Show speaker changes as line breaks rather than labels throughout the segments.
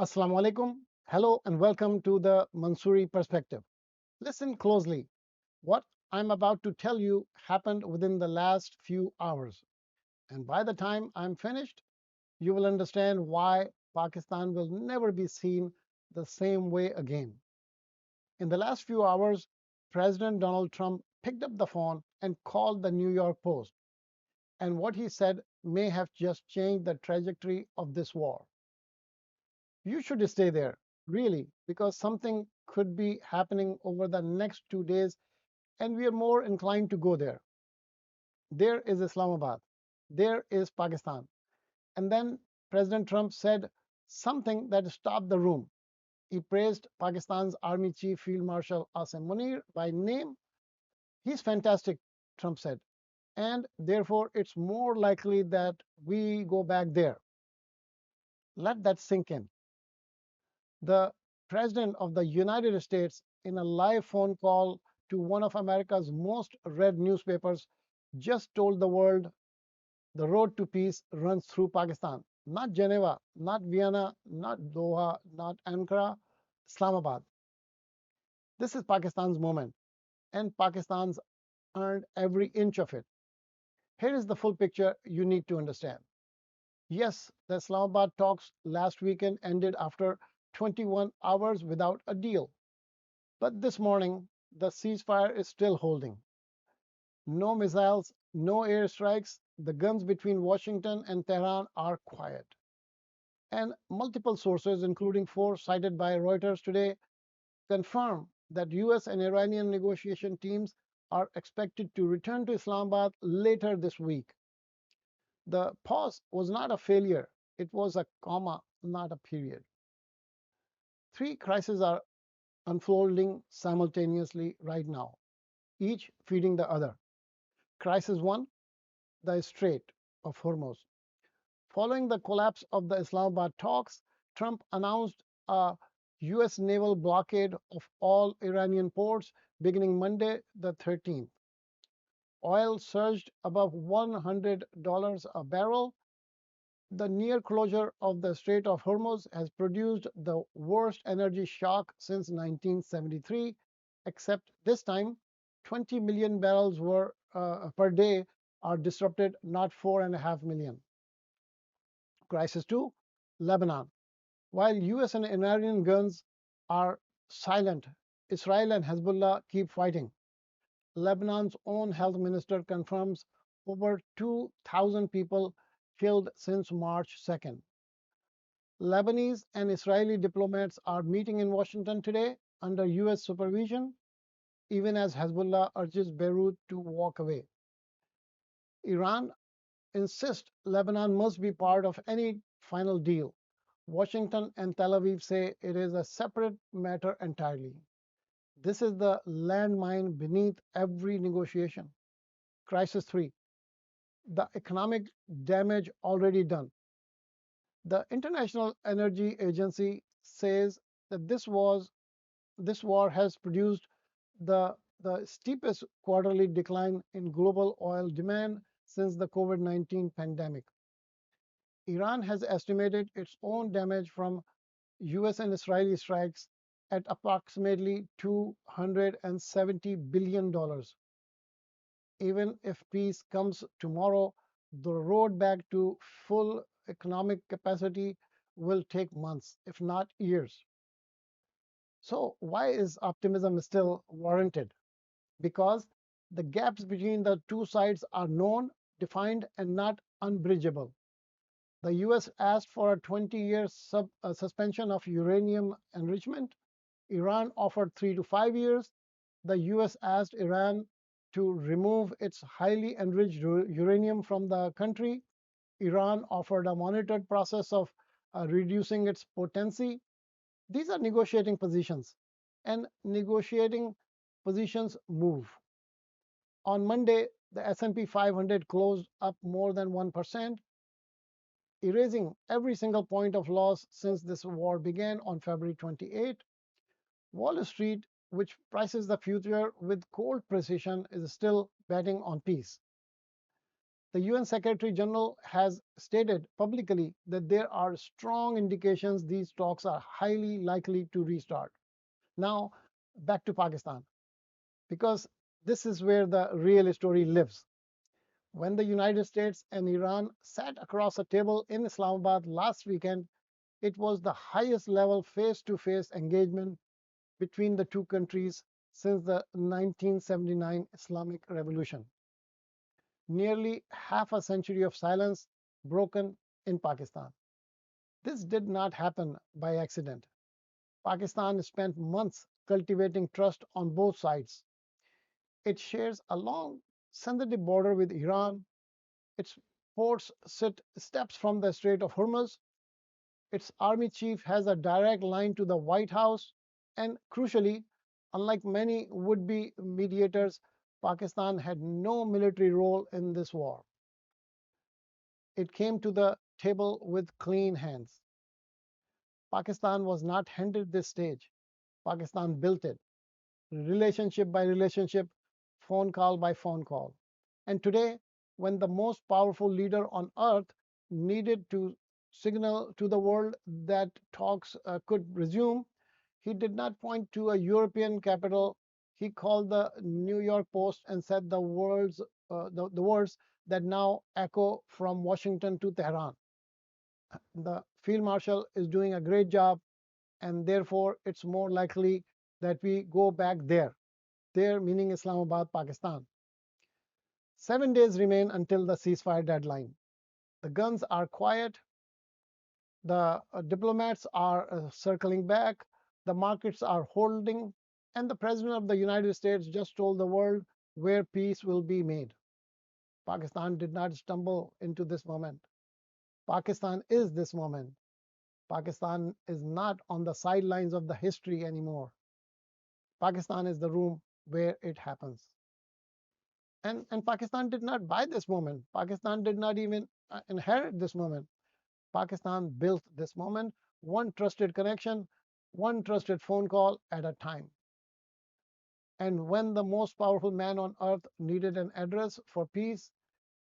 Assalamu alaikum. Hello and welcome to the Mansuri Perspective. Listen closely. What I'm about to tell you happened within the last few hours. And by the time I'm finished, you will understand why Pakistan will never be seen the same way again. In the last few hours, President Donald Trump picked up the phone and called the New York Post. And what he said may have just changed the trajectory of this war. You should stay there, really, because something could be happening over the next 2 days, and we are more inclined to go there. There is Islamabad, there is Pakistan. And then President Trump said something that stopped the room. He praised Pakistan's Army Chief Field Marshal Asim Munir by name. He's fantastic, Trump said, and therefore it's more likely that we go back there. Let that sink in. The President of the United States, in a live phone call to one of America's most read newspapers, just told the world the road to peace runs through Pakistan. Not Geneva, not Vienna, not Doha, not Ankara, Islamabad. This is Pakistan's moment, and Pakistan's earned every inch of it. Here is the full picture you need to understand. Yes, the Islamabad talks last weekend ended after 21 hours without a deal. But this morning, the ceasefire is still holding. No missiles, no airstrikes. The guns between Washington and Tehran are quiet. And multiple sources, including four cited by Reuters today, confirm that US and Iranian negotiation teams are expected to return to Islamabad later this week. The pause was not a failure, it was a comma, not a period. Three crises are unfolding simultaneously right now, each feeding the other. Crisis 1, the Strait of Hormuz. Following the collapse of the Islamabad talks, Trump announced a US naval blockade of all Iranian ports beginning Monday, the 13th. Oil surged above $100 a barrel. The near closure of the Strait of Hormuz has produced the worst energy shock since 1973, except this time 20 million barrels per day are disrupted, not 4.5 million. Crisis 2, Lebanon. While US and Iranian guns are silent, Israel and Hezbollah keep fighting. Lebanon's own health minister confirms over 2,000 people killed since March 2nd. Lebanese and Israeli diplomats are meeting in Washington today under US supervision, even as Hezbollah urges Beirut to walk away. Iran insists Lebanon must be part of any final deal. Washington and Tel Aviv say it is a separate matter entirely. This is the landmine beneath every negotiation. Crisis 3, the economic damage already done. The International Energy Agency says that this war has produced the steepest quarterly decline in global oil demand since the COVID-19 pandemic. Iran has estimated its own damage from US and Israeli strikes at approximately $270 billion. Even if peace comes tomorrow, the road back to full economic capacity will take months, if not years. So, why is optimism still warranted? Because the gaps between the two sides are known, defined, and not unbridgeable. The US asked for a 20-year suspension of uranium enrichment. Iran offered 3 to 5 years. The US asked Iran to remove its highly enriched uranium from the country. Iran offered a monitored process of reducing its potency. These are negotiating positions, and negotiating positions move. On Monday, the S&P 500 closed up more than 1%, erasing every single point of loss since this war began on February 28. Wall Street, which prices the future with cold precision, is still betting on peace. The UN Secretary General has stated publicly that there are strong indications these talks are highly likely to restart. Now, back to Pakistan, because this is where the real story lives. When the United States and Iran sat across a table in Islamabad last weekend, it was the highest level face to face engagement between the two countries since the 1979 Islamic Revolution. Nearly half a century of silence broken in Pakistan. This did not happen by accident. Pakistan spent months cultivating trust on both sides. It shares a long sensitive border with Iran. Its ports sit steps from the Strait of Hormuz. Its army chief has a direct line to the White House. And crucially, unlike many would be mediators, Pakistan had no military role in this war. It came to the table with clean hands. Pakistan was not handed this stage. Pakistan built it, relationship by relationship, phone call by phone call. And today, when the most powerful leader on earth needed to signal to the world that talks could resume, he did not point to a European capital. He called the New York Post and said the words that now echo from Washington to Tehran. The Field Marshal is doing a great job, and therefore it's more likely that we go back there. There meaning Islamabad, Pakistan. 7 days remain until the ceasefire deadline. The guns are quiet, the diplomats are circling back, the markets are holding, and the President of the United States just told the world where peace will be made. Pakistan did not stumble into this moment. Pakistan is this moment. Pakistan is not on the sidelines of the history anymore. Pakistan is the room where it happens. And Pakistan did not buy this moment. Pakistan did not even inherit this moment. Pakistan built this moment, one trusted connection, one trusted phone call at a time. And when the most powerful man on earth needed an address for peace,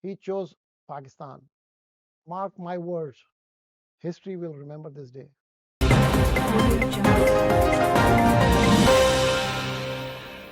he chose Pakistan. Mark my words, history will remember this day.